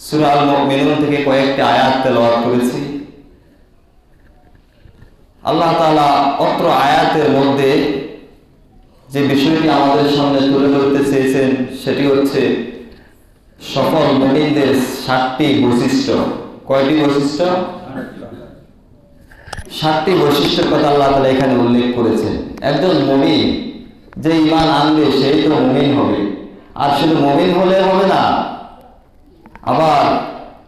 সূরা আল মুমিনুন থেকে কয়েকটি আয়াত তেলাওয়াত করেছি। আল্লাহ তাআলা অত্র আয়াতের মধ্যে যে বিষয়টি আমাদের সামনে তুলে ধরতে চেয়েছেন সেটি হচ্ছে সফল মুমিনদের 7টি বৈশিষ্ট্য। কয়টি বৈশিষ্ট্য? 7টি বৈশিষ্ট্যের কথা আল্লাহ তাআলা এখানে উল্লেখ করেছেন। একজন মুমিন যে ঈমান আনবে সেই তো মুমিন হবে, আর শুধু মুমিন হলে হবে না, আবার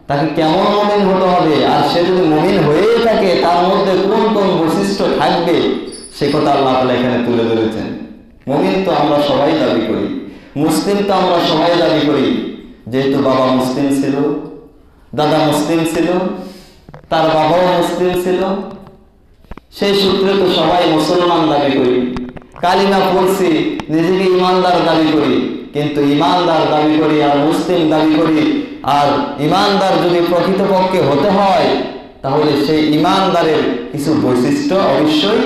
তাকে কেমন মুমিন হতে হবে, আর সে যদি মুমিন হয়েই থাকে তার মধ্যে কোন কোন বৈশিষ্ট্য থাকবে সে কথা আল্লাহ তাআলা এখানে তুলে ধরেছেন। মুমিন তো আমরা সবাই দাবি করি, মুসলিম তো আমরা সবাই দাবি করি, যেহেতু বাবা মুসলিম ছিল, দাদা মুসলিম ছিল, তার বাবাও মুসলিম ছিল, সেই সূত্রে তো সবাই মুসলমান দাবি করি। কালিমা পড়ছি, নিজেকে ইমানদার দাবি করি, কিন্তু ইমানদার দাবি করি আর মুসলিম দাবি করি, আর ইমানদার যদি প্রকৃতপক্ষে হতে হয় তাহলে সেই ইমানদারের কিছু বৈশিষ্ট্য অবশ্যই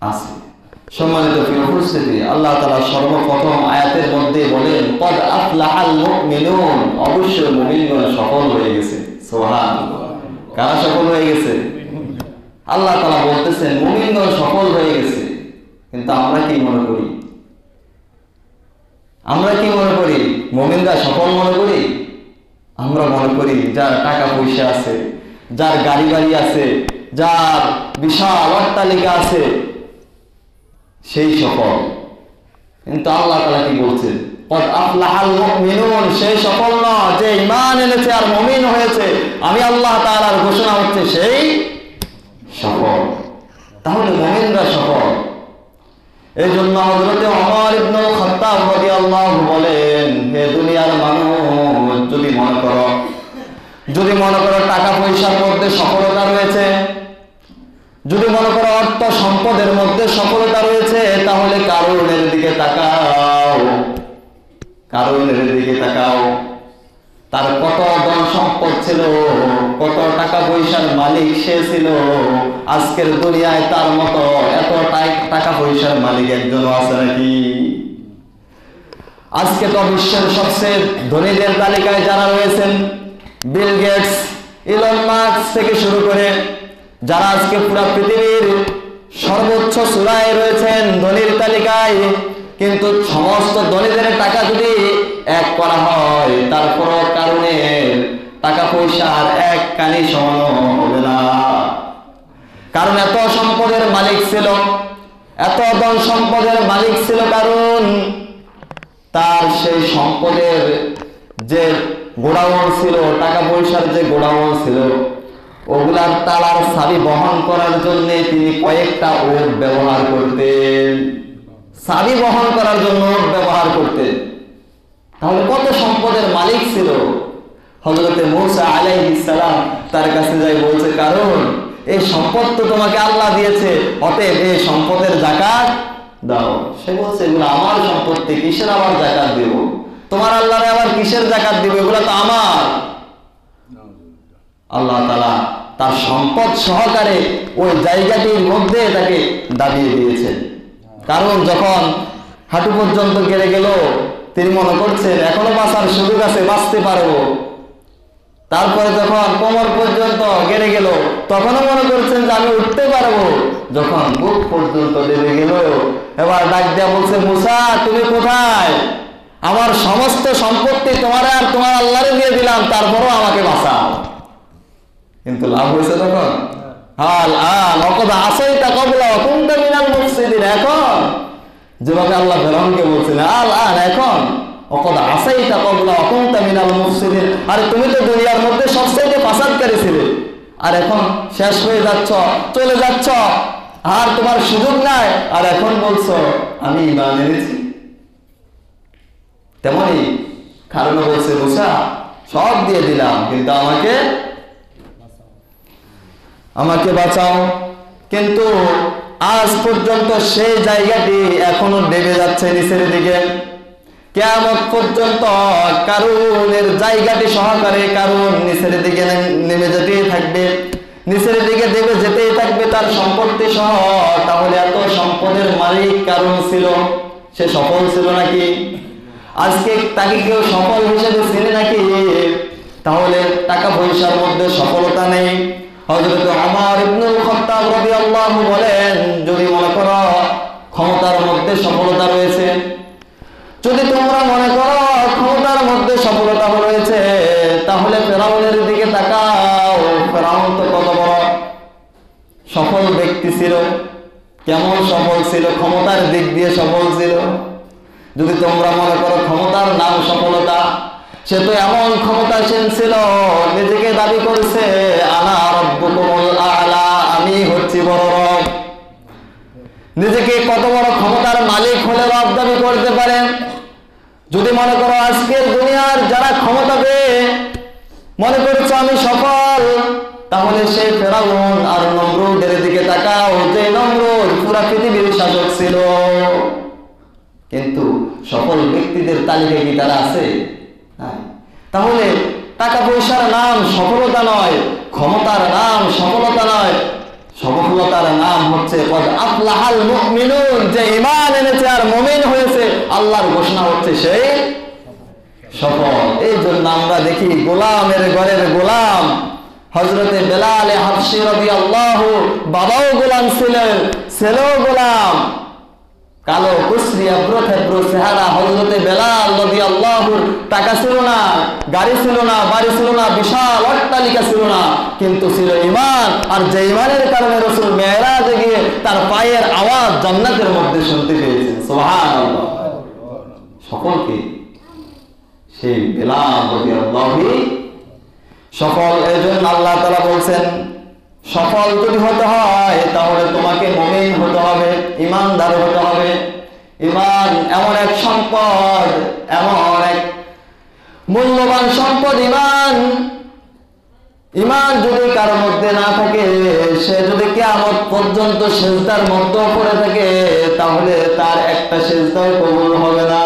আছে। সম্মানিত প্রিয় উপস্থিতি, আল্লাহ তাআলা সর্বপ্রথম আয়াতের মধ্যে বলেন কদ আফলাহাল মুমিনুন, অবশ্যই মুমিনগণ সফল হয়ে গেছে। সুবহানাল্লাহ। কারা সফল হয়ে গেছে? আল্লাহ তাআলা বলতেছেন মুমিনগণ সফল হয়ে গেছে। কিন্তু আমরা কি মনে করি? আমরা কি মনে করি? মুমিনরা সফল মনে করি? আমরা মনে করি যার টাকা পয়সা আছে, যার গাড়ি বাড়ি আছে, যার বিশাল অট্টালিকা আছে সেই সফল। কিন্তু আল্লাহ তাআলা কি বলছেন? কদ আফলাহাল মুমিনুন, সেই সফল না যে ঈমান এনেছে আর মুমিন হয়েছে। আমি আল্লাহ তাআলার ঘোষণা হচ্ছে সেই সফল। তাহলে মুমিনরা সফল। এই জন্য হযরত ওমর ইবনে খাত্তাব রাদিয়াল্লাহু বলেন, হে দুনিয়ার মানুষ, যদি মনে করো টাকা পয়সার মধ্যে সফলতা রয়েছে, যদি মনে করো অর্থ সম্পদের মধ্যে সফলতা রয়েছে, তাহলে কারুনের দিকে তাকাও, কারুনের দিকে তাকাও। তার কত ধন সম্পদ ছিল, কত টাকা পয়সার মালিক সে ছিল, আজকের দুনিয়ায় তার মতো এত টাকা পয়সার মালিক একজনও আছে নাকি? আজকে তো বিশ্বের সবচেয়ে ধনীদের তালিকায় যারা রয়েছেন, বিল গেটস, ইলন মাস্ক থেকে শুরু করে যারা আজকে পুরো পৃথিবীর সর্বোচ্চ চূড়ায় রয়েছেন ধনীর তালিকায়, কিন্তু সমস্ত ধনীদের টাকা যদি এক করা হয় তারপরও কারণের টাকা পয়সার এক কানি সমান হবে না। কারণ এত সম্পদের মালিক ছিল, এত ধন সম্পদের মালিক ছিল, কারণ তার সেই সম্পদের যে গোডাউন ছিল, টাকা পয়সার যে গোডাউন ছিল, ওগুলার তালার চাবি বহন করার জন্য তিনি কয়েকটা ওট ব্যবহার করতেন, চাবি বহন করার জন্য ওট ব্যবহার করতেন। তাহলে কত সম্পদের মালিক ছিল। হযরতে মূসা আলাইহিস সালাম তার কাছে যাই বলছে, কারণ এই সম্পদ তো তোমাকে আল্লাহ দিয়েছে, অতএব এই সম্পদের যাকাত দাও। সে বলছে এগুলো আমার সম্পত্তি, কিসের আবার যাকাত দেব? তোমার আল্লাহরে আবার কিসের যাকাত দিব? এগুলো তো আমার। আল্লাহ তাআলা তার সম্পদ সহকারে ওই জায়গাটির মধ্যে তাকে দাবিয়ে দিয়েছেন। কারণ যখন হাঁটু পর্যন্ত গেড়ে গেল, তিনি মনে করছেন এখনো বাঁচার সুযোগ আছে, বাঁচতে পারবো। তারপরে যখন কোমর পর্যন্ত গেড়ে গেল, তখনও মনে করছেন যে আমি উঠতে পারবো। যখন বুক পর্যন্ত নেমে গেল, এবার ডাক দেয়া বলছে, মূসা তুমি কোথায়? আমার সমস্ত সম্পত্তি তোমার আর তোমার আল্লাহরে দিয়ে দিলাম, তারপরও আমাকে বাঁচাও। কিন্তু লাভ হয়েছে তখন? হাল আন আসাইতা ক্বাবলা ওয়া কুনতা মিনাল মুফসিদিন। এখন যেভাবে আল্লাহ ফেরাউনকে বলছিলেন, আল আন এখন ওয়াকাদ আসাইতা ক্বাবলা ওয়া কুনতা মিনাল মুফসিদিন, আরে তুমি তো দুনিয়ার মধ্যে সবচেয়ে ফাসাদকারী ছিলে, আর এখন শেষ হয়ে যাচ্ছ, চলে যাচ্ছ, আর তোমার সুযোগ নাই, আর এখন বলছো আমি ঈমান এনেছি। তেমনি কারণ বলছে, মূসা সব দিয়ে দিলাম, কিন্তু আমাকে বাঁচাও। কিন্তু আজ পর্যন্ত সেই জায়গাটি এখনো ডেবে যাচ্ছে নিচের দিকে। কিয়ামত পর্যন্ত কারুনের জায়গাটি সহকারে কারণ নিচের দিকে নেমে যেতেই থাকবে, নিচের দিকে দেবে যেতেই থাকবে তার সম্পত্তি সহ। তাহলে এত সম্পদের মালিক কারণ ছিল, সে সফল ছিল নাকি? আজকে তাকে কেউ সফল হিসেবে চিনে নাকি? তাহলে টাকা পয়সার মধ্যে সফলতা নেই। হযরত ওমর ইবনুল খাত্তাব রাদিয়াল্লাহু বলেন, যদি মনে করো ক্ষমতার মধ্যে সফলতা রয়েছে, যদি তোমরা মনে করো ক্ষমতার মধ্যে সফলতা রয়েছে, তাহলে ফেরাউনের দিকে তাকাও। ফেরাউন তো কত বড় সফল ব্যক্তি ছিল, কেমন সফল ছিল, ক্ষমতার দিক দিয়ে সফল ছিল। যদি তোমরা মনে করো ক্ষমতার নাম সফলতা, সে তো এমন ক্ষমতাসীন ছিল, নিজেকে দাবি করছে আনা রাব্বুকুমুল আ'লা, আমি হচ্ছি বড় রব। নিজেকে কত বড় ক্ষমতার মালিক হলে রব দাবি করতে পারেন। যদি মনে করো আজকের দুনিয়ার যারা ক্ষমতা পেয়ে মনে করছো আমি সফল, তাহলে সেই ফেরাউন আর নমরুদের দিকে তাকাও, যে নমরুদ পুরা পৃথিবীর শাসক ছিল। কিন্তু সফল ব্যক্তিদের তালিকায় কি তারা আছে? তাহলে টাকা পয়সার নাম সফলতা নয়, ক্ষমতার নাম সফলতা নয়, সফলতার নাম হচ্ছে কদ আফলাহাল মুমিনুন, যে ঈমান এনেছে আর মুমিন হয়েছে, আল্লাহর ঘোষণা হচ্ছে সেই সফল। এই জন্য আমরা দেখি গোলামের ঘরের গোলাম হযরতে বেলাল হাবশী রাদিয়াল্লাহু, বাবাও গোলাম ছিলেন, ছেলেও গোলাম, কালো কুসরি আব্রো চেহারা। হযরতে বেলাল রাদিয়াল্লাহু টাকা ছিল না, গাড়ি ছিল না, বাড়ি ছিল না, বিশাল অট্টালিকা ছিল না, কিন্তু ছিল ঈমান। আর যে ঈমানের কারণে রাসূল মেরাজে গিয়ে তার পায়ের আওয়াজ জান্নাতের মধ্যে শুনতে পেয়েছেন। সুবহানাল্লাহ। সকলকে সেই বেলাল রাদিয়াল্লাহু সফল। এজন্য আল্লাহ তাআলা বলছেন সফল যদি হতে হয় তাহলে তোমাকে মুমিন হতে হবে, ঈমানদার হতে হবে। ঈমান এমন এক সম্পদ, এমন এক মূল্যবান সম্পদ ঈমান। ঈমান যদি কারো মধ্যে না থাকে, সে যদি কিয়ামত পর্যন্ত সিজদার মধ্যে পড়ে থাকে, তাহলে তার একটা সিজদাও কবুল হবে না।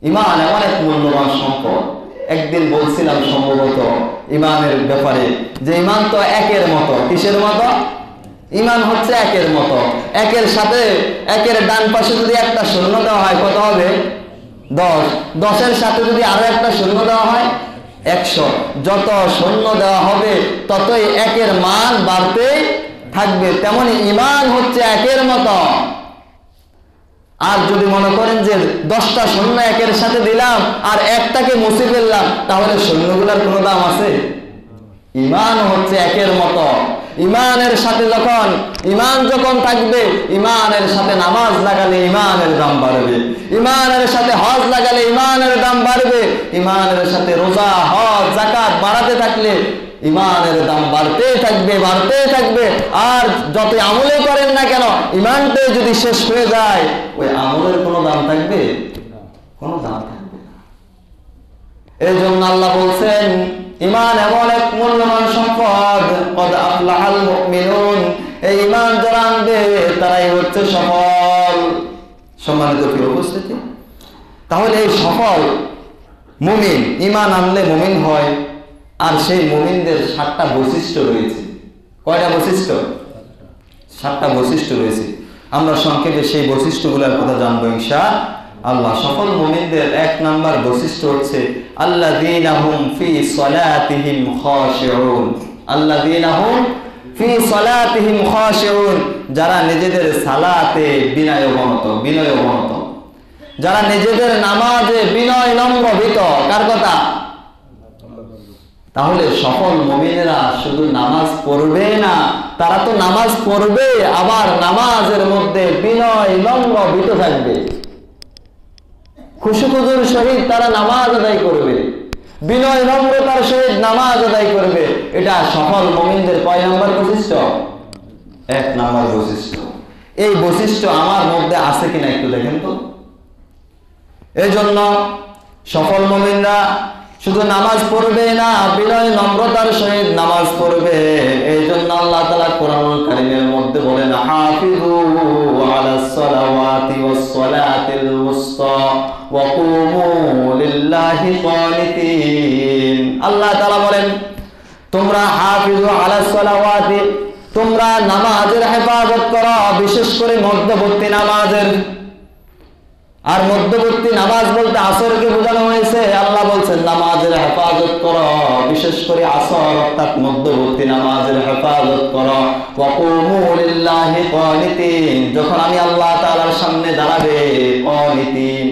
ঈমান এমন এক মূল্যবান সম্পদ। একদিন বলছিলাম সম্ভবত ঈমানের ব্যাপারে, যে ঈমান তো একের মতো। কিসের মতো? ঈমান হচ্ছে একের মতো। একের সাথে একের ডান পাশে যদি একটা শূন্য দেওয়া হয় কত হবে? 10। 10-এর সাথে যদি আরো একটা শূন্য দেওয়া হয় 100। যত শূন্য দেওয়া হবে ততই একের মান বাড়তে থাকবে। তেমনি ঈমান হচ্ছে একের মতো। আর যদি মনে করেন যে 10টা শূন্য একের সাথে দিলাম আর একটাকে মুছে ফেললাম, তাহলে শূন্যগুলোর কোনো দাম আছে? ঈমান হচ্ছে একের মতো। ঈমানের সাথে ঈমান যখন থাকবে, ঈমানের সাথে নামাজ লাগালে ঈমানের দাম বাড়বে, ঈমানের সাথে হজ লাগালে ঈমানের দাম বাড়বে, ঈমানের সাথে রোজা, হজ, যাকাত বাড়াতে থাকলে ঈমানের দাম বাড়তেই থাকবে। আর যত আমলে করেন না কেন, ঈমানটাই যদি শেষ হয়ে যায়, ওই আমলের কোনো দাম থাকবে? কোনো দাম থাকবে না। এই জন্য আল্লাহ বলছেন ঈমান এমন এক মূল্যবান সম্পদ, কদ আফলাহাল মুমিনুন, এই ঈমান যারা আনবে তারাই হচ্ছে সফল। সম্মানিত প্রিয় উপস্থিতি, তাহলে এই সফল মুমিন ঈমান আনলে মুমিন হয়। আর সেই মুমিনদের 7টা বৈশিষ্ট্য রয়েছে। কয়টা বৈশিষ্ট্য? 7টা বৈশিষ্ট্য রয়েছে। আমরা সংক্ষেপে সেই বৈশিষ্ট্যগুলোর কথা জানবো ইনশাআল্লাহ। সফল মুমিনদের 1 নাম্বার বৈশিষ্ট্য হচ্ছে আল্লাযীনা হুম ফি সালাতিহিম খাশিউন। আল্লাযীনা হুম ফি সালাতিহিম খাশিউন, যারা নিজেদের সালাতে বিনয়বনত, যারা নিজেদের নামাজে বিনয় নম্র ভীত। কার কথা? তাহলে সফল মুমিনেরা শুধু নামাজ পড়বে না, তারা তো নামাজ পড়বে, আবার নামাজের মধ্যে বিনয় নম্র ভীত থাকবে, খুশুখুজুর সহিত তারা নামাজ আদায় করবে, বিনয় নম্রতার সহিত নামাজ আদায় করবে। এটা সফল মুমিনদের কয় নাম্বার বৈশিষ্ট্য? 1 নাম্বার বৈশিষ্ট্য। এই বৈশিষ্ট্য আমার মধ্যে আছে কিনা একটু দেখেন তো। এই জন্য সফল মুমিনরা শুধু নামাজ পড়বে না, বিনয় নম্রতার সহিত নামাজ পড়বে। এই জন্য আল্লাহ তাআলা কোরআনুল কারীমের মধ্যে বলেন হাফিজু আলাস সালাওয়াতি ওয়াস সালাতিল উসতা ওয়া কুমু লিল্লাহি কানিতিন। আল্লাহ তাআলা বলেন তোমরা হাফিজু আলাস সালাওয়াতি, তোমরা নামাজের হেফাজত করো, বিশেষ করে মধ্যবর্তী নামাজের। আর মধ্যবর্তী নামাজ বলতে আসরকে বোঝানো হয়েছে। আল্লাহ বলছেন নামাজের হেফাজত করো, বিশেষ করে আসর অর্থাৎ মধ্যবর্তী নামাজের হেফাজত করো। ওয়াকুমু লিল্লাহি কানিতিন, যখন আমি আল্লাহ তাআলার সামনে দাঁড়াবে, কানিতিন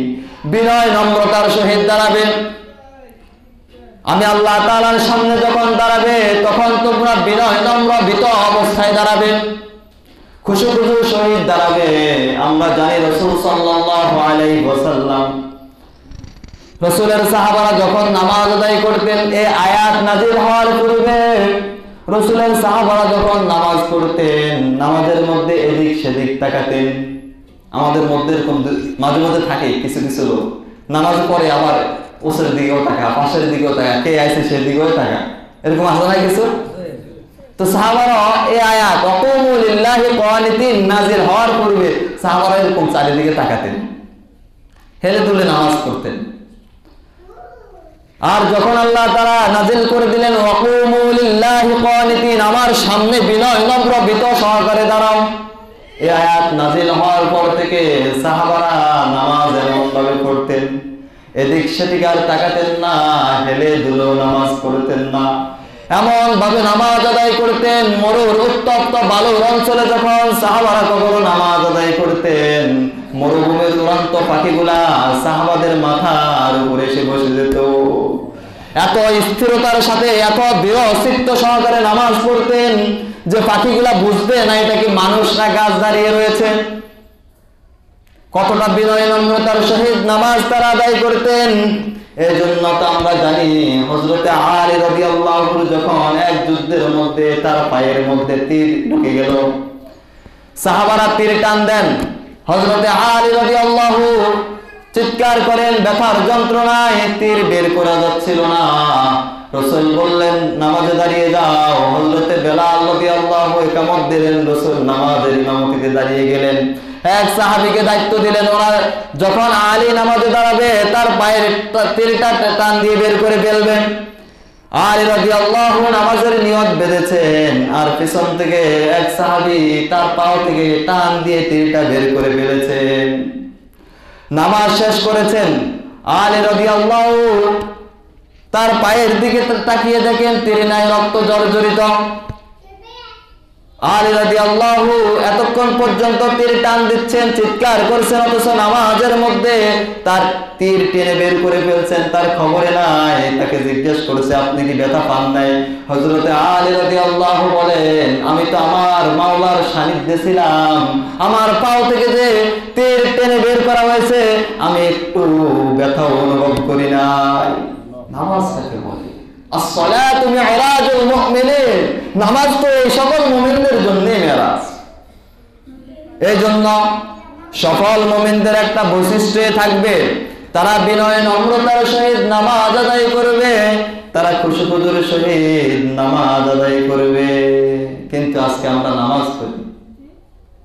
বিনয় নম্রতার সহিত দাঁড়াবে। আমি আল্লাহ তাআলার সামনে যখন দাঁড়াবে তখন তোমরা বিনয় নম্র ভীত অবস্থায় দাঁড়াবে, খুশু খুশু সহিত দাঁড়াবে। আমরা জানি রাসূল সাল্লাল্লাহু আলাইহি ওয়াসাল্লাম, রাসূলের সাহাবারা যখন নামাজ আদায় করতেন, এই আয়াত নাযিল হওয়ার পূর্বে রাসূলের সাহাবারা যখন নামাজ পড়তেন, নামাজের মধ্যে এদিক সেদিক তাকাতেন। আমাদের মধ্যে এরকম মাঝে মাঝে থাকে কিছু কিছু লোক নামাজ পড়ে আবার ওসের দিকেও তাকা, পাশের দিকেও তাকা, কে আইছে সেদিকেও তাকা, এরকম আছে না কিছু? তো সাহাবারা এই আয়াত ওয়াকুমু লিল্লাহি কানিতিন নাযিল হওয়ার পূর্বে সাহাবারা এরকম চারিদিকে তাকাতেন, হেলে দুলে নামাজ পড়তেন। আর যখন আল্লাহ তাআলা নাযিল করে দিলেন ওয়াকুমু লিল্লাহি কানিতিন, আমার সামনে বিনয় নম্র ভীত সহকারে দাঁড়াও, এই আয়াত নাযিল হওয়ার পর থেকে সাহাবারা নামাজ এমন ভাবে পড়তেন, এদিক সেদিক আর তাকাতেন না, হেলে দুলে নামাজ পড়তেন না, এমন ভাবে নামাজ আদায় করতেন। মরুর উত্তপ্ত বালুর অঞ্চলে যখন সাহাবারা কখনো নামাজ আদায় করতেন, মরুভূমির উড়ন্ত পাখিগুলা সাহাবাদের মাথার উপরে এসে বসে যেত। এত স্থিরতার সাথে এত দৃঢ় চিত্ত সহকারে নামাজ পড়তেন যে পাখিগুলা বুঝবে না এটা কি মানুষ না গাছ দাঁড়িয়ে রয়েছে। কতটা বিনয় নম্রতার সহিত নামাজ তারা আদায় করতেন। এই জন্য তো আমরা জানি হযরতে আলী রাদিয়াল্লাহু আনহু যখন এক যুদ্ধের মধ্যে তার পায়ের মধ্যে তীর ঢুকে গেল, সাহাবারা তীর টান দেন, হযরতে আলী রাদিয়াল্লাহু চিৎকার করেন ব্যথার যন্ত্রণায়, তীর বের করা যাচ্ছিল না। রাসূল বললেন নামাজে দাঁড়িয়ে যাও। হযরতে বেলাল রাদিয়াল্লাহু ইকামত দিলেন, রাসূল নামাজের ইমামতিতে দাঁড়িয়ে গেলেন। এক সাহাবীকে দায়িত্ব দিলেন, ওরা যখন আলী নামাজে দাঁড়াবে তার পায়ের তীরটা টান দিয়ে বের করে ফেলবেন। আলী রাদিয়াল্লাহু নামাজের নিয়ত বেঁধেছেন, আর পিছন থেকে এক সাহাবী তার পাও থেকে টান দিয়ে তীরটা বের করে ফেলেছেন। নামাজ শেষ করেছেন, আলী রাদিয়াল্লাহু তার পায়ের দিকে তাকিয়ে দেখেন তীরে নাই, রক্ত জর্জরিত। আলী রাদিয়াল্লাহু এতক্ষণ পর্যন্ত তীর টান দিচ্ছেন, চিৎকার করছেন, অথচ নামাজের মধ্যে তার তীর টেনে বের করে ফেলছেন, তার খবরে নাই। তাকে জিজ্ঞেস করেছে আপনি কি ব্যথা পান নাই? হযরতে আলী রাদিয়াল্লাহু বলেন আমি তো আমার মাওলার সান্নিধ্যে ছিলাম, আমার পাও থেকে যে তীর টেনে বের করা হয়েছে আমি একটু ব্যথা অনুভব করি নাই। নামাজ কাকে বলে? আসসালাতু মিরাজুল মুমিনিন, নামাজ তো এই সকল মুমিনদের জন্য মেরাজ। এই জন্য সফল মুমিনদের একটা বৈশিষ্ট্য থাকবে, তারা বিনয় নম্রতার সহিত নামাজ আদায় করবে, তারা খুশি খুজুর সহিত নামাজ আদায় করবে। কিন্তু আজকে আমরা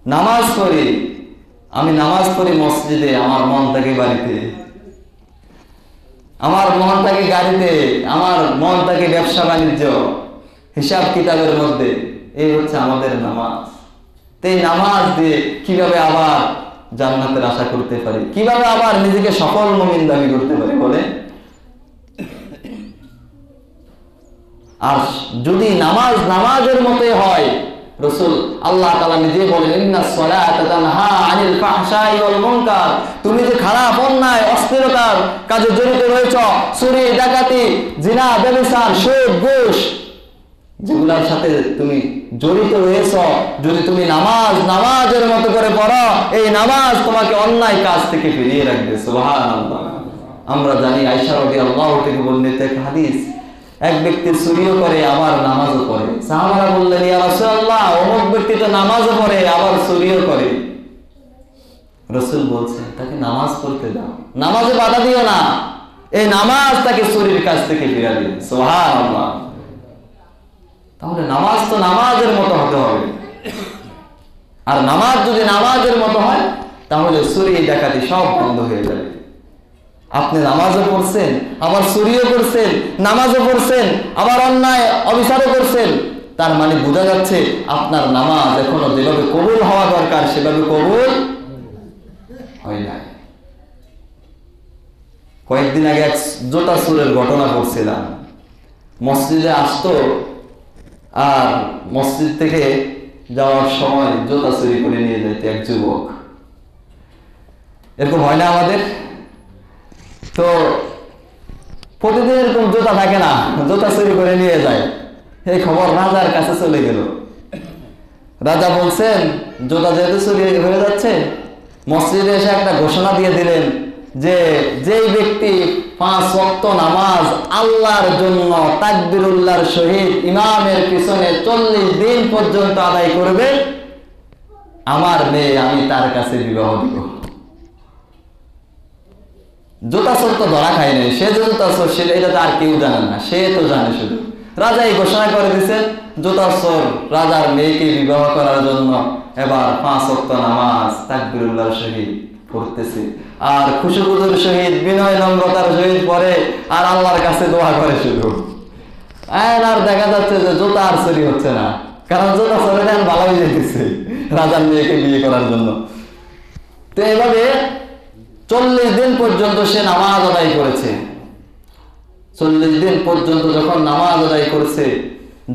নামাজ পড়ি, আমি নামাজ পড়ি মসজিদে, আমার মন থাকে বাড়িতে, আমার মন থাকে গাড়িতে, আমার মন থাকে ব্যবসা বাণিজ্য, হিসাব কিতাবের মধ্যে। এই হচ্ছে আমাদের নামাজ। এই নামাজ দিয়ে কিভাবে আবার জান্নাতের আশা করতে পারি, কিভাবে আবার নিজেকে সফল মুমিন দাবি করতে পারি বলে? আর যদি নামাজের মতোই হয়, রাসূল আল্লাহ তাআলা নিজে বলেন ইন্নাস সালাতা তানহা আনিল ফাহশাই ওয়াল মুনকার, তুমি যে খারাপ অন্যায় অশ্লীলতার কাজে জড়িত রয়েছো, চুরি ডাকাতি জিনা ব্যভিচার সুদ ঘুষ যেগুলোর সাথে তুমি জড়িত রয়েছো, যদি তুমি নামাজের মতো করে পড়ো, এই নামাজ তোমাকে অন্যায় কাজ থেকে ফিরিয়ে রাখবে। সুবহানাল্লাহ। আমরা জানি আয়েশা রাদিয়াল্লাহু থেকে বর্ণিত এক হাদিস, এক ব্যক্তি চুরিও করে আবার নামাজও পড়ে। সাহাবারা বললেন ইয়া রাসূলুল্লাহ, অমুক ব্যক্তি তো নামাজও পড়ে আবার চুরিও করে। রাসূল বলছেন তাকে নামাজ পড়তে দাও, নামাজে বাধা দিও না, এই নামাজ তাকে চুরির কাছ থেকে ফিরিয়ে দিবে। সুবহানাল্লাহ। তাহলে নামাজ তো নামাজের মতো হতে হবে, আর নামাজ যদি নামাজের মতো হয় তাহলে চুরি ডাকাতি সব বন্ধ হয়ে যাবে। আপনি নামাজও পড়ছেন আবার চুরিও করছেন, নামাজও পড়ছেন আবার অন্যায় অবিচারও করছেন, তার মানে বোঝা যাচ্ছে আপনার নামাজ এখনো যেভাবে কবুল হওয়া দরকার সেভাবে কবুল হয় না। কয়েকদিন আগে এক জুতা চুরের ঘটনা পড়ছিলাম। মসজিদে আসতো আর মসজিদ থেকে যাওয়ার সময় জুতা চুরি করে নিয়ে যেত এক যুবক। এরকম হয় না আমাদের? তো প্রতিদিন এরকম জুতা থাকে না, জুতা চুরি করে নিয়ে যায়। এই খবর রাজার কাছে চলে গেল। রাজা বলছেন জুতা যেহেতু চুরি হয়ে যাচ্ছে, মসজিদে এসে একটা ঘোষণা দিয়ে দিলেন যে যেই ব্যক্তি 5 ওয়াক্ত নামাজ আল্লাহর জন্য তাকবীরুল্লাহর সহিত ইমামের পিছনে 40 দিন পর্যন্ত আদায় করবে, আমার মেয়ে আমি তার কাছে বিবাহ দিব। জুতা চোর তো ধরা খায় নাই, সে যে জুতা চোর সেটা এটা তো আর কেউ জানে না, সে তো জানে শুধু। রাজা এই ঘোষণা করে দিচ্ছেন জুতা চোর রাজার মেয়েকে বিবাহ করার জন্য এবার 5 ওয়াক্ত নামাজ তাকবীরুল্লাহর সহিত পড়তেছে, আর খুশুখুজুর সহিত বিনয় নম্রতার সহিত পড়ে, আর আল্লাহর কাছে দোয়া করে শুধু। আর দেখা যাচ্ছে যে জুতা আর চুরি হচ্ছে না, কারণ জুতা চোরে দেন ভালো হয়ে যেতেছে রাজার মেয়েকে বিয়ে করার জন্য। তো এভাবে 40 দিন পর্যন্ত সে নামাজ আদায় করেছে। 40 দিন পর্যন্ত যখন নামাজ আদায় করছে,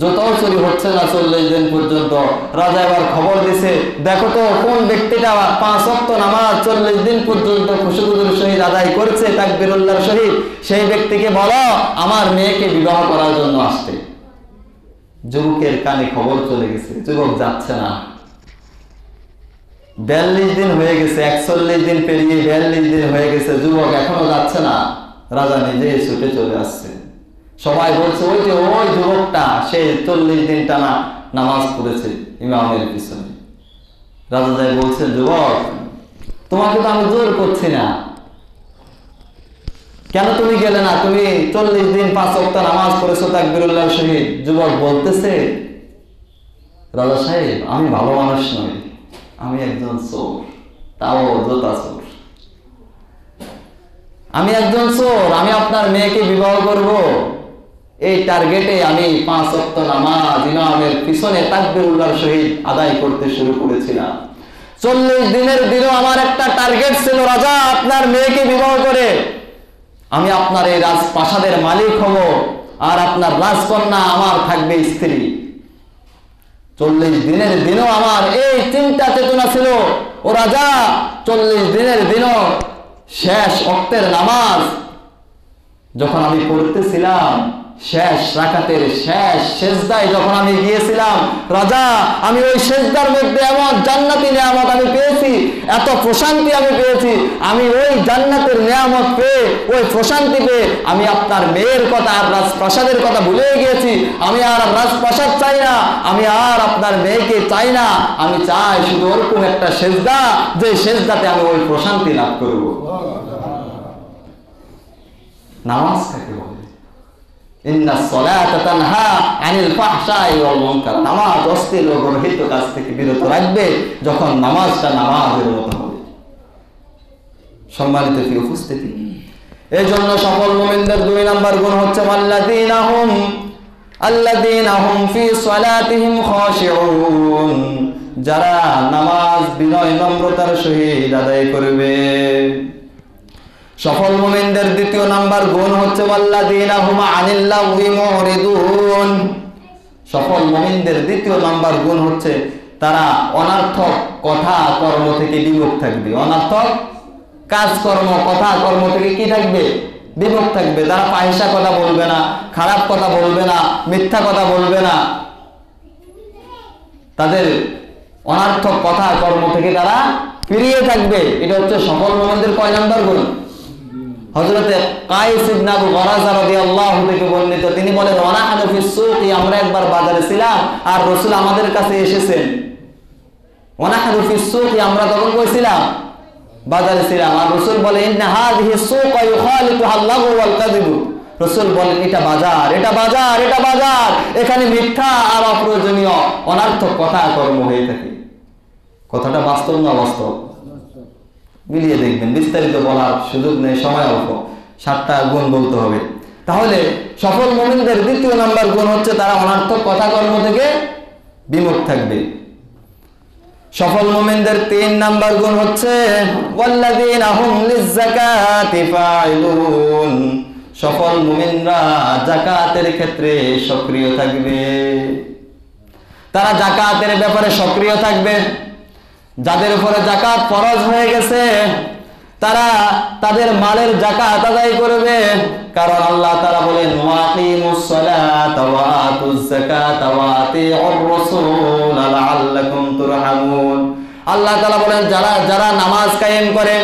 জুতাও চুরি হচ্ছে না 40 দিন পর্যন্ত। রাজা এবার খবর দিছে, দেখো তো কোন ব্যক্তিটা 5 ওয়াক্ত নামাজ 40 দিন পর্যন্ত খুশুখুজুর সহিত আদায় করছে তাকবীরুল্লাহর সহিত, সেই ব্যক্তিকে বলো আমার মেয়েকে বিবাহ করার জন্য আসতে। যুবকের কানে খবর চলে গেছে, যুবক যাচ্ছে না। 42 দিন হয়ে গেছে, 41 দিন পেরিয়ে 42 দিন হয়ে গেছে, যুবক এখনো যাচ্ছে না। রাজা নিজে ছুটে চলে আসছে। সবাই বলছে ওই যে ওই যুবকটা, সে 40 দিন টানা নামাজ পড়েছে ইমামের পিছনে। রাজা যাই বলছে, যুবক তোমাকে তো আমি জোর করছি না, কেন তুমি গেলে না? তুমি 40 দিন 5 ওয়াক্ত নামাজ পড়েছো তাকবীরুল্লাহর সহিত। যুবক বলতেছে, রাজা সাহেব আমি ভালো মানুষ নই, আমি একজন চোর, তাও জুতা চোর। আমি একজন চোর, আমি আপনার মেয়েকে বিবাহ করব এই টার্গেটে আমি 5 ওয়াক্ত নামাজ ইমামের পিছনে তাকবীরুল্লাহর সহিত আদায় করতে শুরু করেছিলাম। 40 দিনের দিনও আমার একটা টার্গেট ছিল, রাজা আপনার মেয়েকে বিবাহ করে আমি আপনার এই রাজপ্রাসাদের মালিক হব, আর আপনার রাজকন্যা আমার থাকবে স্ত্রী। 40 দিনের দিনও আমার এই চিন্তা চেতনা ছিল। ও রাজা 40 দিনের দিনও শেষ ওয়াক্তের নামাজ যখন আমি পড়তেছিলাম, শেষ রাকাতের শেষ সেজদায় যখন আমি গিয়েছিলাম, রাজা আমি ওই সেজদার মধ্যে এমন জান্নাতি নিয়ামত আমি পেয়েছি, এত প্রশান্তি আমি পেয়েছি। আমি ওই জান্নাতের নিয়ামত পেয়ে, ওই প্রশান্তি পেয়ে আমি আপনার মেয়ের কথা আর রাজপ্রাসাদের কথা ভুলে গিয়েছি। আমি আর রাজপ্রাসাদ চাই না, আমি আর আপনার মেয়েকে চাই না, আমি চাই শুধু ওরকম একটা সেজদা, যে সেজদাতে আমি ওই প্রশান্তি লাভ করব। নামাজ কাকে বলে? ইন্নাস সালাতা তানহা আনিল ফাহশাই ওয়াল মুনকার। নামাজ অশ্লীল ও গর্হিত কাজ থেকে বিরত রাখবে যখন নামাজটা নামাজের মতো হবে। সম্মানিত কি উপস্থিতি, এই জন্য সফল মুমিনদের 2 নাম্বার গুণ হচ্ছে আল্লাযীনা হুম ফি সালাতিহিম খাশিউন, যারা নামাজ বিনয় নম্রতার সহিত আদায় করবে। সফল মুমিনদের 2 নাম্বার গুণ হচ্ছে ওয়াল্লাযীনা হুম আনিল লাগহি মুরিদুন। সফল মুমিনদের 2 নাম্বার গুণ হচ্ছে তারা অনর্থক কথা কর্ম থেকে বিমুখ থাকবে। অনর্থক কাজকর্ম কথা কর্ম থেকে কি থাকবে? বিমুখ থাকবে। তারা ফাহিশা কথা বলবে না, খারাপ কথা বলবে না, মিথ্যা কথা বলবে না। তাদের অনর্থক কথা কর্ম থেকে তারা ফিরিয়ে থাকবে। এটা হচ্ছে সফল মুমিনদের কয় নাম্বার গুণ? হযরতে কায়েস ইবনে আবু গরাজা রাদিয়াল্লাহু থেকে বর্ণিত, তিনি বলেন ওয়ানাহানু ফিস সুকি, আমরা একবার বাজারে ছিলাম আর রাসূল আমাদের কাছে এসেছেন। ওয়ানাহানু ফিস সুকি, আমরা তখন কইছিলাম বাজারে ছিলাম, আর রাসূল বলেন ইন্না হাযিহি সুকা ইউখালিতুহা আল-লাগু ওয়াল কাযিবু। রাসূল বলেন এটা বাজার, এটা বাজার, এটা বাজার, এখানে মিথ্যা আর অপ্রয়োজনীয় অনর্থক কথা কর্ম হয়ে থাকে। কথাটা বাস্তব না বাস্তব? মিলিয়ে দেখবেন, বিস্তারিত বলার সুযোগ নেই, সময় অল্প, 7টা গুণ বলতে হবে। তাহলে সফল মুমিনদের 2 নাম্বার গুণ হচ্ছে তারা অনর্থক কথা কর্ম থেকে বিমুখ থাকবে। সফল মুমিনদের 3 নাম্বার গুণ হচ্ছে ওয়াল্লাযীনা হুম লিয-যাকাতি ফাইলুন। সফল মুমিনরা যাকাতের ক্ষেত্রে সক্রিয় থাকবে, তারা যাকাতের ব্যাপারে সক্রিয় থাকবে। যাদের উপরে যাকাত ফরজ হয়ে গেছে তারা তাদের মালের যাকাত আদায় করবে, কারণ আল্লাহ তাআলা বলেন ওয়াকিমুস সালাতা ওয়া আতুজ যাকাতা ওয়া আতিউর রাসূল লাআল্লাকুম তুরহামুন। আল্লাহ তাআলা বলেন যারা নামাজ কায়েম করে,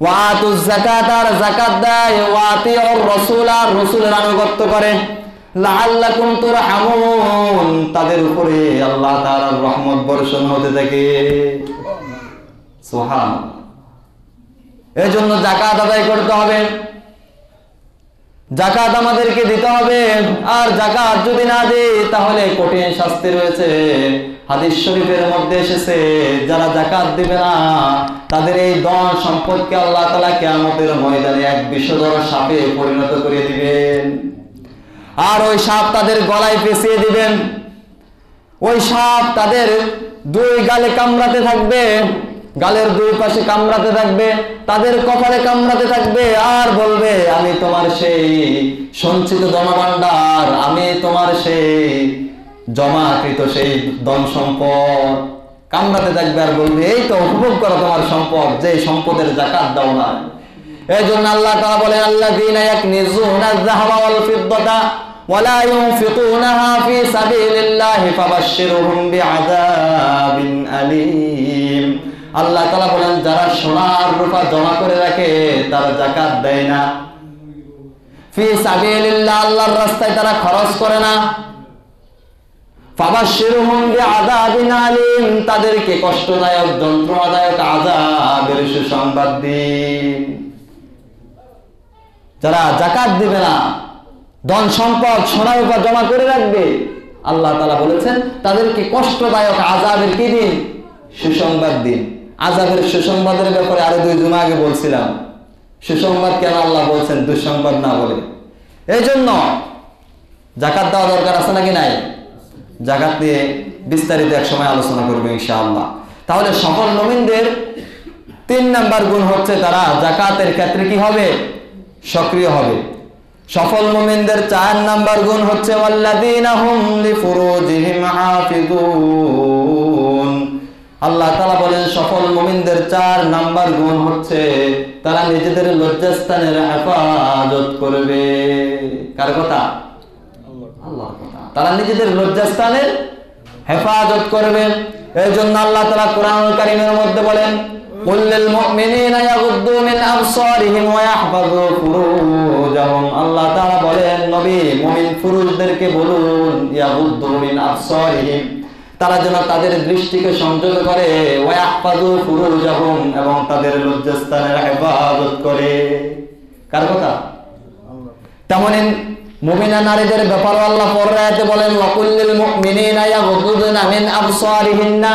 ওয়া আতুজ যাকাতা আর যাকাত দেয়, ওয়া আতিউর রাসূল আর রাসূলের আনুগত্য করে, লাআল্লাকুম তুরহামুন, তাদের উপরে আল্লাহ তাআলার রহমত বর্ষণ হতে থাকে। সুবহানাল্লাহ। এজন্য যাকাত আদায় করতে হবে, যাকাত আমাদেরকে দিতে হবে। আর যাকাত যদি না দেই তাহলে কঠিন শাস্তি রয়েছে। হাদিস শরীফের মধ্যে এসেছে যারা যাকাত দিবে না তাদের এই ধন সম্পদকে আল্লাহ তাআলা কিয়ামতের ময়দানে এক বিষধর সাপে পরিণত করে দিবেন। আর ওই সাপ তাদের গলায় পেঁচিয়ে দিবেন। ওই সাপ তাদের 2 গালে কামড়াতে থাকবে, গালের 2 পাশে কামড়াতে থাকবে, তাদের কপালে কামড়াতে থাকবে, আর বলবে আমি তোমার সেই সঞ্চিত ধনভাণ্ডার, আমি তোমার সেই জমাকৃত সেই ধন সম্পদ। কামড়াতে থাকবে আর বলবে এই তো উপভোগ করো তোমার সম্পদ, যে সম্পদের যাকাত দাও না। এই জন্য আল্লাহ তাআলা বলেন আল্লাযীনা ইয়াকনিজুনা আয-যাহাবা ওয়াল ফিদ্দাতা ওয়া লা ইউনফিকুনাহা ফি সাবিলিল্লাহি ফাবাশশিরহুম বিআযাবিন আলীম। আল্লাহ তাআলা বলেন যারা সোনা আর রূপা জমা করে রাখে তারা যাকাত দেয় না, ফি সাবিলিল্লাহ আল্লাহর রাস্তায় তারা খরচ করে না, ফাবাশশিরহুম বিআযাবিন আলীম তাদেরকে কষ্টদায়ক যন্ত্রণাদায়ক আযাবের সুসংবাদ দিন। যারা যাকাত দিবে না, ধন সম্পদ সোনা রূপা জমা করে রাখবে, আল্লাহ তাআলা বলেছেন তাদেরকে কষ্টদায়ক আযাবের কি দিন? সুসংবাদ দিন। আযাবের সুসংবাদের ব্যাপারে আরো 2 জুমা আগে বলছিলাম। সুসংবাদ কেন আল্লাহ বলছেন, দুঃসংবাদ না বলে? এই জন্য যাকাত দেওয়া দরকার আছে নাকি নাই? যাকাত নিয়ে বিস্তারিত এক সময় আলোচনা করব ইনশাআল্লাহ। তাহলে সফল মুমিনদের 3 নাম্বার গুণ হচ্ছে তারা যাকাতের ক্ষেত্রে কি হবে? সক্রিয় হবে। সফল মুমিনদের 4 নাম্বার গুণ হচ্ছে ওয়াল্লাযীনা হুম লিফুরুজিহিম হাফিজুন। আল্লাহ তাআলা বলেন সফল মুমিনদের 4 নাম্বার গুণ হচ্ছে তারা নিজেদের লজ্জাস্থানের হেফাজত করবে। কার কথা? আল্লাহর কথা। তারা নিজেদের লজ্জাস্থানের হেফাজত করবে। এই জন্য আল্লাহ তাআলা কোরআনুল কারীমের মধ্যে বলেন কুল লিল মুমিনিনা ইয়াগুদ্দু মিন আবসারিহিম ওয়া ইয়াহফাযু ফুরুজাহুম। আল্লাহ তাআলা বলেন নবী মুমিন পুরুষদেরকে বলুন ইয়াগুদ্দু মিন আবসারিহিম, তারা যেন তাদের দৃষ্টিকে সংযত করে, ওয়া ইয়াহফাযু ফুরুজাহুম এবং তাদের লজ্জাস্থানের হেফাজত করে। কার কথা? তেমনি মুমিনা নারীদের ব্যাপারে আল্লাহ পরের আয়াতে বলেন ওয়া কুল লিল মুমিনিনা ইয়াগুদ্দুনা মিন আবসারিহিন্না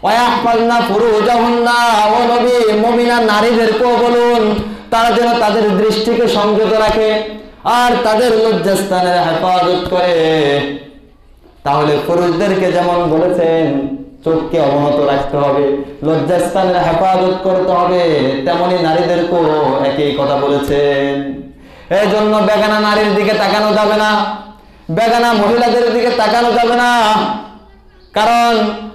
ওয়া ইয়াহফাযনা ফুরুজাহুন্না। ও নবী মুমিনা নারীদেরকেও বলুন তারা যেন তাদের দৃষ্টিকে সংযত রাখে আর তাদের লজ্জাস্থানের হেফাজত করে। তাহলে পুরুষদেরকে যেমন বলেছেন চোখকে অবনত রাখতে হবে, লজ্জাস্থানের হেফাজত করতে হবে, তেমনি নারীদেরকেও একই কথা বলেছেন। এই জন্য বেগানা নারীর দিকে তাকানো যাবে না, বেগানা মহিলাদের দিকে তাকানো যাবে না। কারণ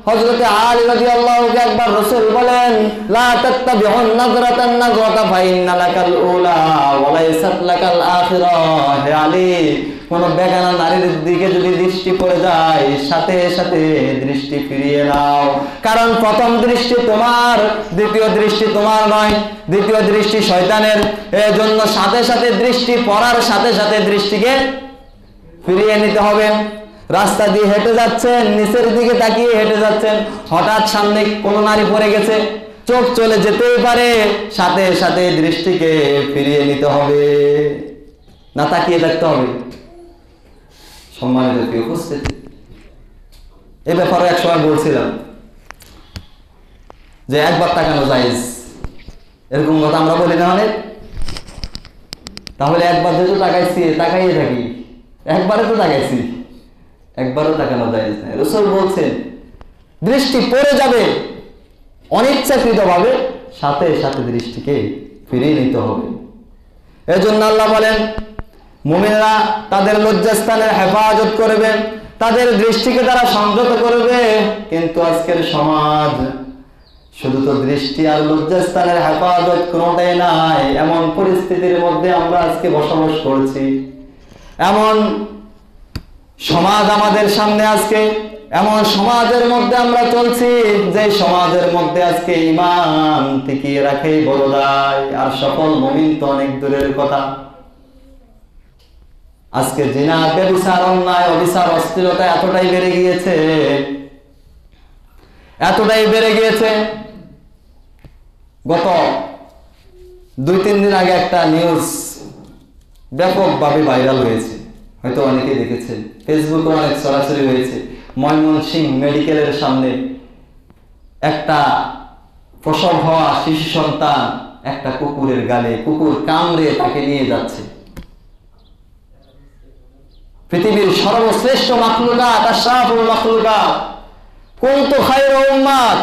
হযরতে আলী রাদিয়াল্লাহু আনহু একবার রাসূল বলেন লা তাত্তাবিউন নাযরাতান নাযরাতা ফাইন্না লাকাল উলা ওয়া লাইসাত লাকাল আখিরা। হে আলী, কোন বেগানা নারীর দিকে যদি দৃষ্টি পড়ে যায় সাথে সাথে দৃষ্টি ফিরিয়ে নাও, কারণ প্রথম দৃষ্টি তোমার, দ্বিতীয় দৃষ্টি তোমার নয়, দ্বিতীয় দৃষ্টি শয়তানের। এই জন্য সাথে সাথে দৃষ্টি পড়ার সাথে সাথে দৃষ্টিকে ফিরিয়ে নিতে হবে। রাস্তা দিয়ে হেঁটে যাচ্ছেন, নিচের দিকে তাকিয়ে হেঁটে যাচ্ছেন, হঠাৎ সামনে কোন নারী পড়ে গেছে, চোখ চলে যেতেই পারে, সাথে সাথে দৃষ্টিকে ফিরিয়ে নিতে হবে, না তাকিয়ে থাকতে হবে। সম্মানিত প্রিয় উপস্থিতি, এ ব্যাপারে এক সময় বলছিলাম যে একবার তাকানো জায়েজ, এরকম কথা আমরা বলি না অনেক। তাহলে একবার যেহেতু তাকাইছি তাকাইয়ে থাকি, একবারে তো তাকাইছি, একবারও তাকানো জায়েজ না। রাসূল বলছেন দৃষ্টি পড়ে যাবে অনিচ্ছাকৃতভাবে সাথে সাথে দৃষ্টিকে ফিরিয়ে নিতে হবে। এজন্য আল্লাহ বলেন মুমিনরা তাদের লজ্জাস্থানের হেফাজত করবে, তাদের দৃষ্টিকে তারা সংযত করবে। কিন্তু আজকের সমাজ শুধু তো দৃষ্টি আর লজ্জাস্থানের হেফাজত কোনোটাই নাই, এমন পরিস্থিতির মধ্যে আমরা আজকে বসবাস করছি। এমন সমাজ আমাদের সামনে আজকে, এমন সমাজের মধ্যে আমরা চলছি যে সমাজের মধ্যে আজকে ঈমান টিকিয়ে রাখাই বড় দায়, আর সকল মুমিন তো অনেক দূরের কথা। আজকে জিনা, ব্যভিচার, অন্যায়, অবিচার, অশ্লীলতা এতটাই বেড়ে গিয়েছে, এতটাই বেড়ে গিয়েছে। গত 2-3 দিন আগে একটা নিউজ ব্যাপকভাবে ভাইরাল হয়েছে, হয়তো অনেকেই দেখেছেন, ফেসবুকে অনেক ছড়াছড়ি হয়েছে। ময়মনসিংহ মেডিকেলের সামনে একটা প্রসব হওয়া শিশু সন্তান একটা কুকুরের গালে, কুকুর কামড়ে তাকে নিয়ে যাচ্ছে। পৃথিবীর সর্বশ্রেষ্ঠ মাখলুকাত, আশরাফুল মাখলুকাত, কুনতু খায়রা উম্মাত,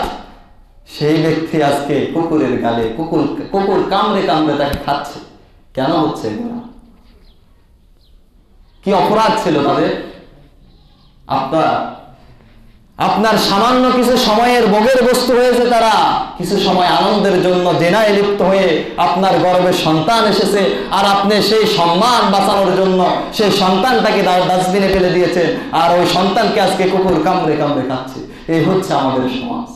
সেই ব্যক্তি আজকে কুকুরের গালে, কুকুর কামড়ে কামড়ে তাকে খাচ্ছে। কেন হচ্ছে এগুলো? কি অপরাধ ছিল তাদের? আপনার সামান্য কিছু সময়ের ভোগের বস্তু হয়েছে তারা, কিছু সময় আনন্দের জন্য জেনায় লিপ্ত হয়ে আপনার গর্ভে সন্তান এসেছে, আর আপনি সেই সম্মান বাঁচানোর জন্য সেই সন্তানটাকে ডাস্টবিনে ফেলে দিয়েছেন, আর ওই সন্তানকে আজকে কুকুর কামড়ে কামড়ে খাচ্ছে। এই হচ্ছে আমাদের সমাজ।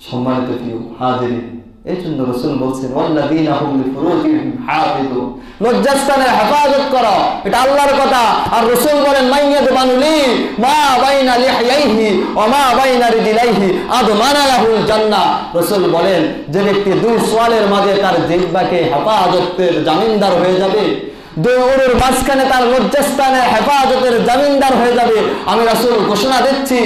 সম্মানিত প্রিয় হাজিরিন, এই জন্য রাসূল বলছেন ওয়াল্লাযীনা হুম লিফুরুজিহিম হাফিযুন, লজ্জাস্থানের হেফাজত করো, এটা আল্লাহর কথা। আর রাসূল বলেন মাইয়াদবানু লি মা বাইনা লিহইহি ওয়া মা বাইনা রিজলাইহি আদমানা লাহুল জান্নাহ। রাসূল বলেন যে ব্যক্তি দুই সোয়ালের মাঝে তার জিহ্বাকে হেফাজতের জামিনদার হয়ে যাবে, দুই উরুর মাঝখানে তার লজ্জাস্থানের হেফাজতের জামিনদার হয়ে যাবে, আমি রাসূল ঘোষণা দিচ্ছি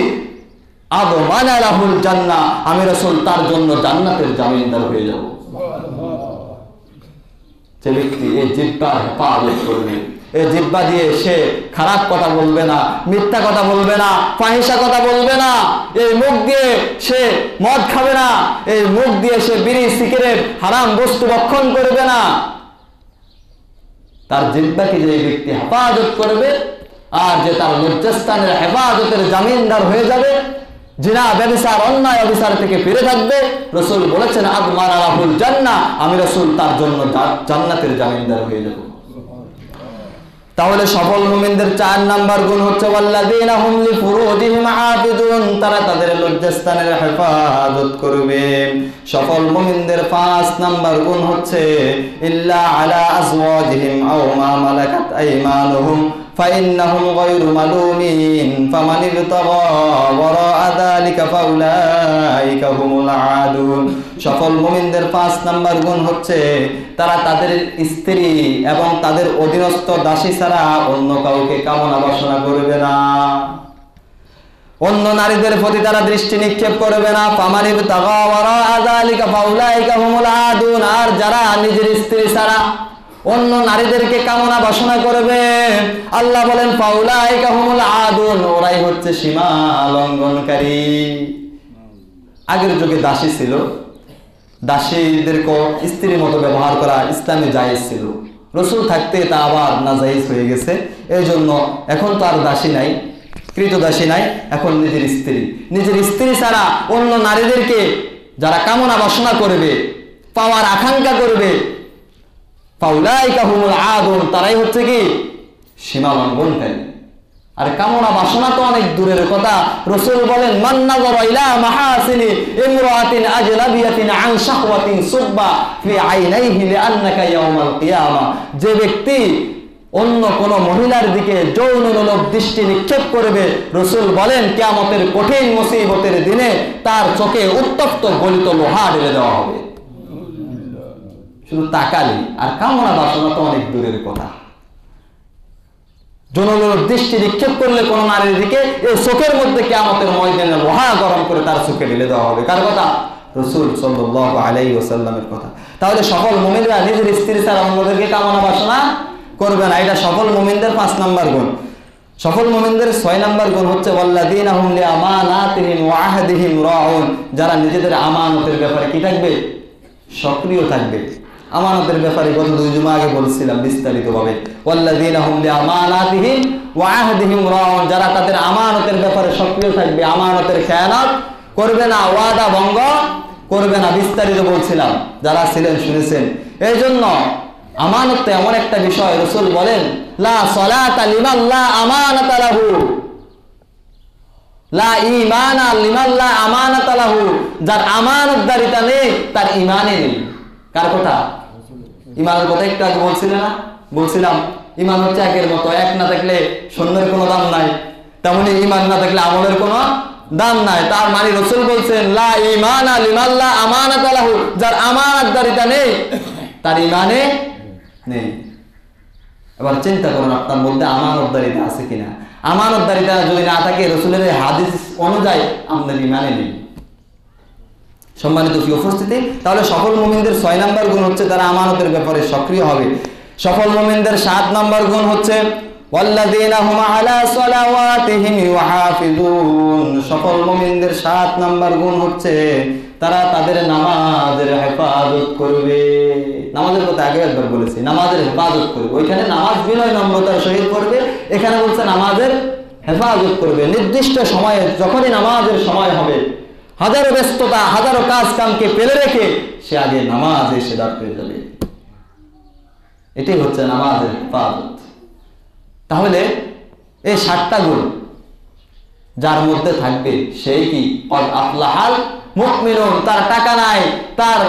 আদমানা লাহুল জান্নাহ, আমি রাসূল তার জন্য জান্নাতের জামিনদার হয়ে যাব। যে ব্যক্তি এই জিহ্বার হেফাজত করবে, এই জিহ্বা দিয়ে সে খারাপ কথা বলবে না, মিথ্যা কথা বলবে না, ফাহিশা কথা বলবে না, এই মুখ দিয়ে সে মদ খাবে না, এই মুখ দিয়ে সে বিড়ি সিগারেট হারাম বস্তু ভক্ষণ করবে না। তার জিহ্বাকে যে ব্যক্তি হেফাজত করবে, আর যে তার লজ্জাস্থানের হেফাজতের জামিনদার হয়ে যাবে, জিনা, ব্যভিচার, অন্যায়, অবিচার থেকে ফিরে থাকবে, রাসূল বলেছেন আদমানা লাহুল জান্নাহ, আমি রাসূল তার জন্য জান্নাতের জামিনদার হয়ে যাব। তাহলে সফল মুমিনদের 4 নাম্বার গুণ হচ্ছে ওয়াল্লাযীনা হুম লিফুরুজিহিম হাফিযুন, তারা তাদের লজ্জাস্থানের হেফাজত করবে। সফল মুমিনদের 5 নাম্বার গুণ হচ্ছে ইল্লা আলা আজওয়াজিহিম আও মা মালাকাত আইমানুহুম ফাইন্নাহুম গায়রু মালুমিন ফামান ইবতাগা ওয়ারাআ যালিকা ফাউলাইকা হুমুল আদুন। সফল মুমিনদের 5 নাম্বার গুণ হচ্ছে তারা তাদের স্ত্রী এবং তাদের অধীনস্থ দাসী ছাড়া অন্য কাউকে কামনা বাসনা করবে না, অন্য নারীদের প্রতি তারা দৃষ্টি নিক্ষেপ করবে না। ফামান ইবতাগা ওয়ারাআ যালিকা ফাউলাইকা হুমুল আদুন, আর যারা নিজের স্ত্রী ছাড়া অন্য নারীদেরকে কামনা বাসনা করবে, আল্লাহ বলেন ফাউলাইকা হুমুল আদুন, ওরাই হচ্ছে সীমা লঙ্ঘনকারী। আগের যুগে দাসী ছিল, দাসীদেরকে স্ত্রীর মতো ব্যবহার করা ইসলামে জায়েজ ছিল, রাসূল থাকতে তা আবার নাজায়েজ হয়ে গেছে। এই জন্য এখন তো আর দাসী নাই, কৃতদাসী নাই, এখন নিজের স্ত্রী ছাড়া অন্য নারীদেরকে যারা কামনা বাসনা করবে, পাওয়ার আকাঙ্ক্ষা করবে, ফাউলাইকা হুমুল আদুন, তারাই হচ্ছে কি সীমা লঙ্ঘনকারী। আর কামনা বাসনা তো অনেক দূরের কথা, রাসূল বলেন মান নাযারা ইলা মাহাসিনি ইমরাতিন আজনাবিয়াতিন আন শাহওয়াতিন সুব্বা ফি আইনাইহি লিআন্নাকা ইয়াউমাল কিয়ামা, যে ব্যক্তি অন্য কোন মহিলার দিকে যৌনলোলুপ দৃষ্টি নিক্ষেপ করবে, রাসূল বলেন কিয়ামতের কঠিন মুসিবতের দিনে তার চোখে উত্তপ্ত গলিত লোহা ঢেলে দেওয়া হবে। শুধু তাকালি, আর কামনা বাসনা তো অনেক দূরের কথা। যৌনলোলুপ দৃষ্টি নিক্ষেপ করলে কোন নারীর দিকে এই চোখের মধ্যে কিয়ামতের ময়দানে লোহা গরম করে তার চোখে ঢেলে দেওয়া হবে। কার কথা? রাসূল সাল্লাল্লাহু আলাইহি ওয়াসাল্লামের কথা। তাহলে সকল মুমিনরা নিজের স্ত্রী ছাড়া অন্যদেরকে কামনা বাসনা করবে না, এটা সকল মুমিনদের 5 নাম্বার গুণ। সফল মুমিনদের 6 নম্বর গুণ হচ্ছে ওয়াল্লাযীনা হুম লিআমানাতিহিম ওয়া আহদিহিম রাউন, যারা নিজেদের আমানতের ব্যাপারে কি থাকবে? সক্রিয় থাকবে। আমানতের ব্যাপারে গত 2 জুমা আগে বলছিলাম বিস্তারিতভাবে। ওয়াল্লাযীনা হুম লিআমানাতিহিম ওয়া আহদিহিম রাউন, যারা তাদের আমানতের ব্যাপারে সক্রিয় থাকবে, আমানতের খেয়ানত করবে না, ওয়াদা ভঙ্গ করবে না, বিস্তারিত বলছিলাম, যারা ছিলেন শুনেছেন। এই জন্য আমানত এমন একটা বিষয়, রাসূল বলেন লা সালাতা লিমান লা আমানাতা লাহু, লা ঈমানা লিমান লা আমানাতা লাহু, যার আমানতদারিতা নেই তার ঈমানই নেই। কার কথা? ঈমানের কথা একটু আগে বলছিলাম ঈমান হচ্ছে একের মতো, এক না থাকলে শূন্যের কোনো দাম নাই, তেমনি ঈমান না থাকলে আমলের কোনো দাম নাই। তার মানে রাসূল বলছেন লা ঈমানা লিমান লা আমানাতা লাহু, যার আমানতদারিতা নেই তার ঈমানে নেই। এবার চিন্তা করুন আপনার মধ্যে আমানতদারিতা আছে কিনা। আমানতদারিতা যদি না থাকে রাসূলের হাদিস অনুযায়ী আমাদের ঈমানে নেই। সম্মানিত উপস্থিতি, তাহলে সফল মুমিনদের 6 নম্বর গুণ হচ্ছে তারা আমানতের ব্যাপারে সক্রিয় হবে। সফল মুমিনদের 7 নম্বর গুণ হচ্ছে ওয়াল্লাযীনা হুম আলা সালাওয়াতিহিম ইউহাফিজুন। সফল মুমিনদের 7 নম্বর গুণ হচ্ছে তারা তাদের নামাজের হেফাজত করবে। নামাজের কথা আগে একবার বলেছি, নামাজের হেফাজত করবে। ওইখানে নামাজ বিনয় নম্রতার সহিত করবে, এখানে বলছে নামাজের হেফাজত করবে। নির্দিষ্ট সময়ে যখনই নামাজের সময় হবে, হাজারো ব্যস্ততা হাজারো কাজ কামকে ফেলে রেখে সে আগে নামাজে এসে দাঁড়িয়ে যাবে। এটাই হচ্ছে নামাজের হেফাজত। তাহলে এই 7টা গুণ যার মধ্যে থাকবে সেই কি কদ আফলাহাল মুমিনুন। তার টাকা নাই, তার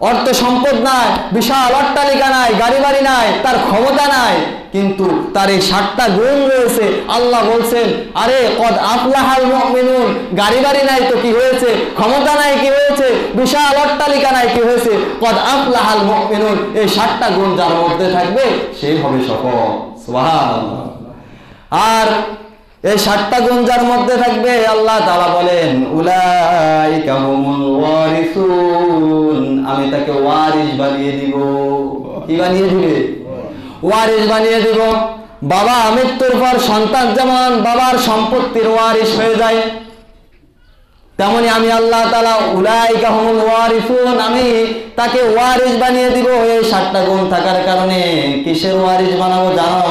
অর্থ সম্পদ নাই, বিশাল অট্টালিকা নাই, গাড়ি বাড়ি নাই, তার ক্ষমতা নাই, কিন্তু তার এই 7টা গুণ রয়েছে। আল্লাহ বলছেন আরে কদ আফলাহাল মুমিনুন, গাড়ি বাড়ি নাই তো কি হয়েছে, ক্ষমতা নাই কি হয়েছে, বিশাল অট্টালিকা নাই কি হয়েছে, কদ আফলাহাল মুমিনুন। এই 7টা গুণ যার মধ্যে থাকবে সেই হবে সফল। সুবহানাল্লাহ। আর এই 7টা গুণ যার মধ্যে থাকবে আল্লাহ তাআলা বলেন উলাইকা হুমুল ওয়ারিসুন, আমি তাকে ওয়ারিস বানিয়ে দিব। কি বানিয়ে দিবে? ওয়ারিস বানিয়ে দিব। বাবা মৃত্যুর পর সন্তান যেমন বাবার সম্পত্তির ওয়ারিস হয়ে যায়, তেমনি আমি আল্লাহ তাআলা উলাইকা হুমুল ওয়ারিসুন, আমি তাকে ওয়ারিস বানিয়ে দিব। এই 7টা গুণ থাকার কারণে কিসের ওয়ারিস বানাবো জানো?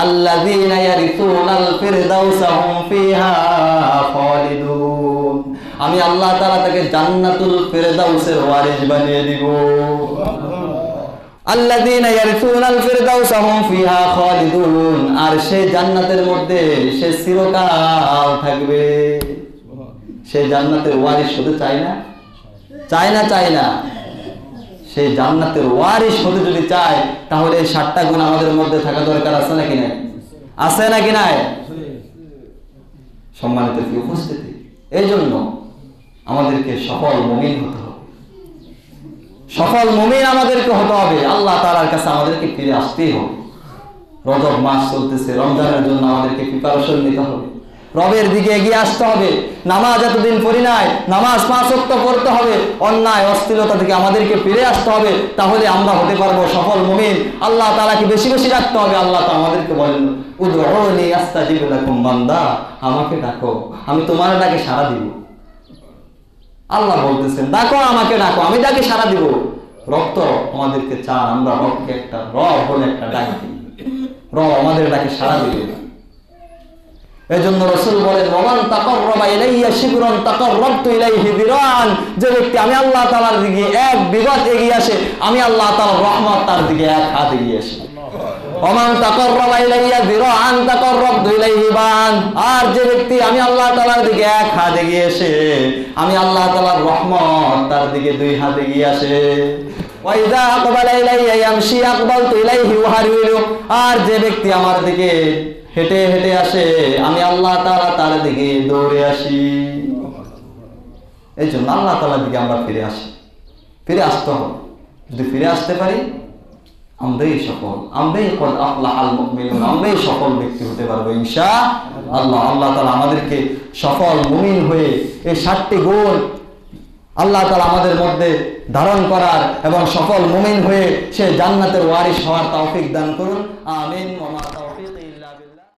আল্লাযীনা ইয়ারিসুনাল ফিরদাউসা হুম ফিহা খালিদুন, আমি আল্লাহ তাআলা তাকে জান্নাতুল ফিরদাউসের ওয়ারিস বানিয়ে দিব। আল্লাযীনা ইয়ারিসুনাল ফিরদাউসা হুম ফিহা খালিদুন, আর সেই জান্নাতের মধ্যে সে চিরকাল থাকবে। সেই জান্নাতের ওয়ারিস হতে চায় না? চায় না। সেই জান্নাতের ওয়ারিস হতে যদি চায় তাহলে এই 7টা গুণ আমাদের মধ্যে থাকা দরকার আছে নাকি নাই? আছে নাকি নাই? সম্মানিত উপস্থিতি, এই জন্য আমাদেরকে সফল মুমিন হতে হবে। সফল মুমিন আমাদেরকে হতে হবে। আল্লাহ তাআলার কাছে আমাদেরকে ফিরে আসতেই হবে। রজব মাস চলতেছে, রমজানের জন্য আমাদেরকে প্রিপারেশন নিতে হবে, রবের দিকে এগিয়ে আসতে হবে। নামাজ এতদিন পড়ি নাই, নামাজ 5 ওয়াক্ত পড়তে হবে। অন্যায় অশ্লীলতা থেকে আমাদেরকে ফিরে আসতে হবে, তাহলে আমরা হতে পারবো সফল মুমিন। আল্লাহ তাআলাকে বেশি বেশি ডাকতে হবে। আল্লাহ তো আমাদেরকে বলেন উদউনি আস্তাজিব লাকুম, বান্দা আমাকে ডাকো আমি তোমার ডাকে সাড়া দিব। আল্লাহ বলতেছেন ডাকো, আমাকে ডাকো, আমি ডাকে সাড়া দিব। রব তো আমাদেরকে চান আমরা রবকে একটা রব বলে একটা ডাক দিই, রব আমাদের ডাকে সাড়া দিবে। এজন্য রাসূল বলেন ওমান তাকাররাবা ইলাইয়া শিবরান তাকাররাবতু ইলাইহি যিরাআন, যে ব্যক্তি আমি আল্লাহ তাআলার দিকে 1 বিঘত এগিয়ে আসে, আমি আল্লাহ তাআলার রহমত তার দিকে 1 হাত এগিয়ে আসে। ওমান তাকাররাবা ইলাইয়া যিরাআন তাকাররাবতু ইলাইহি বান, আর যে ব্যক্তি আমি আল্লাহ তাআলার দিকে 1 হাত এগিয়ে আসে, আমি আল্লাহ তাআলার রহমত তার দিকে 2 হাত এগিয়ে আসে। ওয়া ইযা আকবালা ইলাইয়া ইয়ামশি আকবালতু ইলাইহি ওয়া হারউলু, আর যে ব্যক্তি আমার দিকে হেঁটে হেঁটে আসে, আমি আল্লাহ তাআলা তার দিকে দৌড়ে আসি। এই জন্য আল্লাহ তাআলার দিকে আমরা ফিরে আসি, ফিরে আসতে হবে। যদি ফিরে আসতে পারি আমরাই সফল, আমরাই কদ আফলাহাল মুমিনুন, আমরাই সফল ব্যক্তি হতে পারবো ইনশাআল্লাহ। আল্লাহ তাআলা আমাদেরকে সফল মুমিন হয়ে এই 7টি গুণ আল্লাহ তাআলা আমাদের মধ্যে ধারণ করার এবং সফল মুমিন হয়ে সে জান্নাতের ওয়ারিস হওয়ার তৌফিক দান করুন। আমিন।